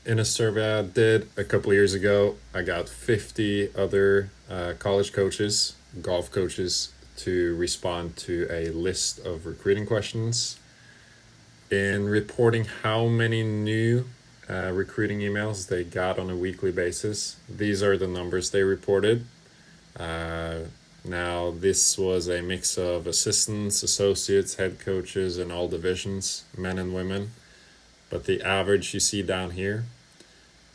in a survey I did a couple of years ago, I got 50 other college coaches, golf coaches, to respond to a list of recruiting questions. In reporting how many new recruiting emails they got on a weekly basis, these are the numbers they reported. Now, this was a mix of assistants, associates, head coaches, and all divisions, men and women. But the average you see down here,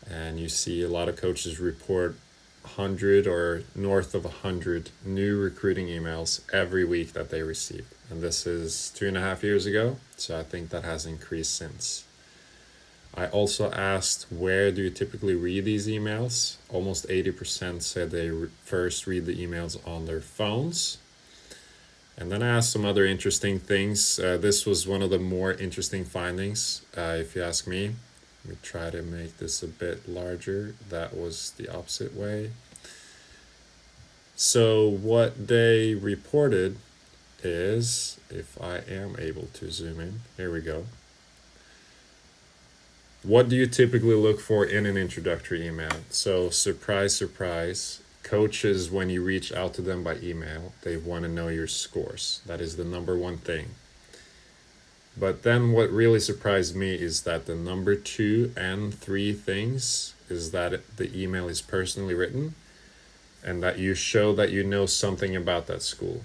and you see a lot of coaches report 100 or north of 100 new recruiting emails every week that they received. And this is 2.5 years ago, so I think that has increased since. I also asked, where do you typically read these emails? Almost 80% said they first read the emails on their phones. And then I asked some other interesting things. This was one of the more interesting findings, if you ask me. Let me try to make this a bit larger. That was the opposite way. So what they reported is, if I am able to zoom in, here we go. What do you typically look for in an introductory email? So surprise, surprise, coaches, when you reach out to them by email, they want to know your scores. That is the number one thing. But then what really surprised me is that the number 2 and 3 things is that the email is personally written and that you show that you know something about that school.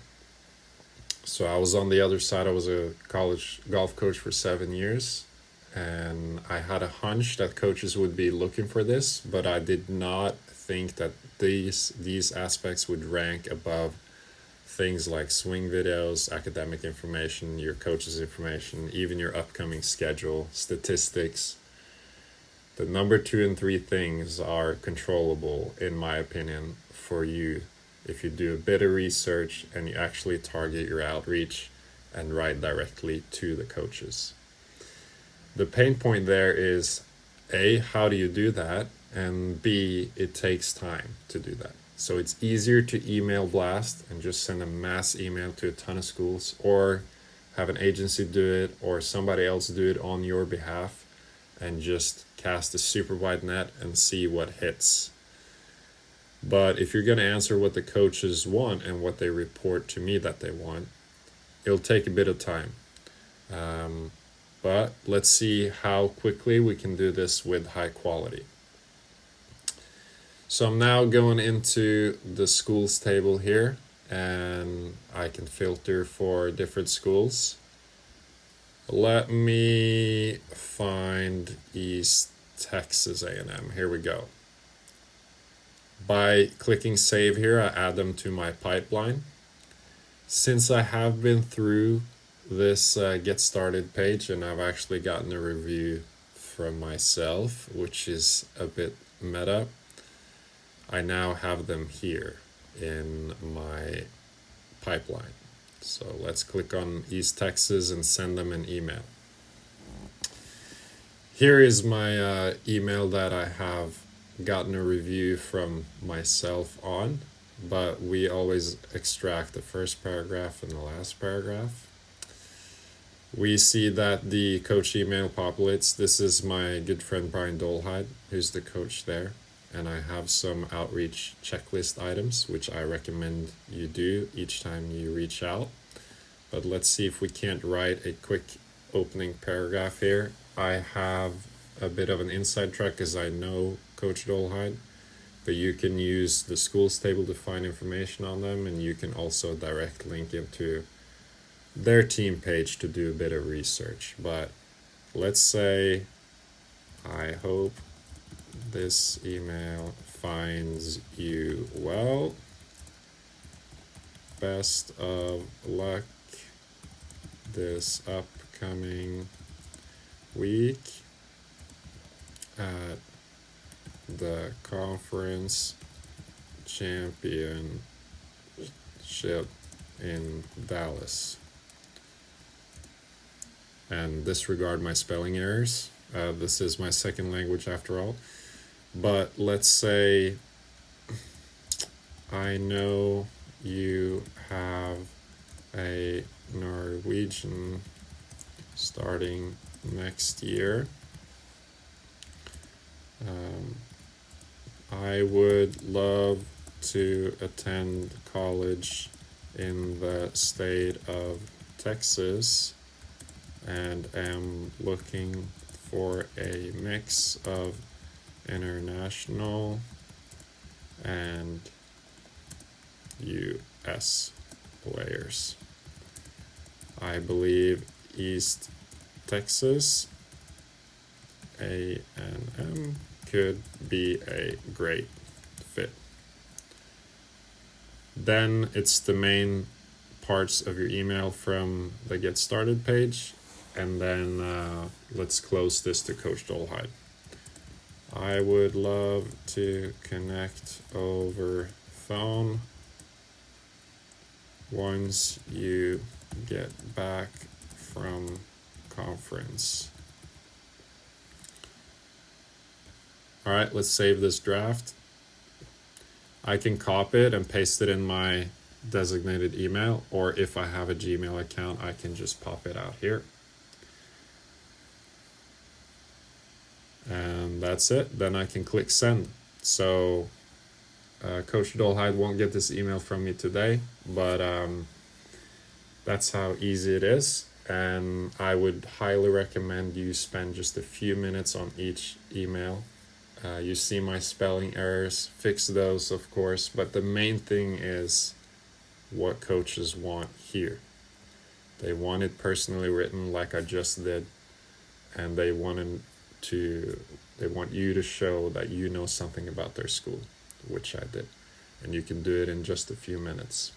So I was on the other side. I was a college golf coach for 7 years, and I had a hunch that coaches would be looking for this, but I did not think that these aspects would rank above things like swing videos, academic information, your coach's information, even your upcoming schedule, statistics. The number 2 and 3 things are controllable, in my opinion, for you if you do a bit of research and you actually target your outreach and write directly to the coaches. The pain point there is A, how do you do that? And B, it takes time to do that. So it's easier to email blast and just send a mass email to a ton of schools, or have an agency do it, or somebody else do it on your behalf, and just cast a super wide net and see what hits. But if you're going to answer what the coaches want and what they report to me that they want, it'll take a bit of time. But let's see how quickly we can do this with high quality. So I'm now going into the schools table here, and I can filter for different schools. Let me find East Texas A&M. Here we go. By clicking save here, I add them to my pipeline. Since I have been through this get started page and I've actually gotten a review from myself, which is a bit meta, I now have them here in my pipeline. So let's click on East Texas and send them an email. Here is my email that I have gotten a review from myself on, but we always extract the first paragraph and the last paragraph. We see that the coach email populates. This is my good friend Brian Dolhide, who's the coach there. And I have some outreach checklist items, which I recommend you do each time you reach out. But let's see if we can't write a quick opening paragraph here. I have a bit of an inside track because I know Coach Dolhide, but you can use the schools table to find information on them, and you can also direct link into their team page to do a bit of research. But let's say, I hope this email finds you well. Best of luck this upcoming week at the conference championship in Dallas. And disregard my spelling errors. This is my second language after all. But let's say, I know you have a Norwegian starting next year. I would love to attend college in the state of Texas and am looking for a mix of international and US players. I believe East Texas A&M could be a great fit. Then it's the main parts of your email from the Get Started page, and then let's close this to Coach Dolhide. I would love to connect over phone once you get back from conference. All right, let's save this draft. I can copy it and paste it in my designated email, or if I have a Gmail account, I can just pop it out here. And that's it. Then I can click send. So Coach Dolhide won't get this email from me today, but that's how easy it is. And I would highly recommend you spend just a few minutes on each email. You see my spelling errors, fix those, of course, but the main thing is what coaches want here. They want it personally written like I just did, and they want you to show that you know something about their school, which I did. And you can do it in just a few minutes.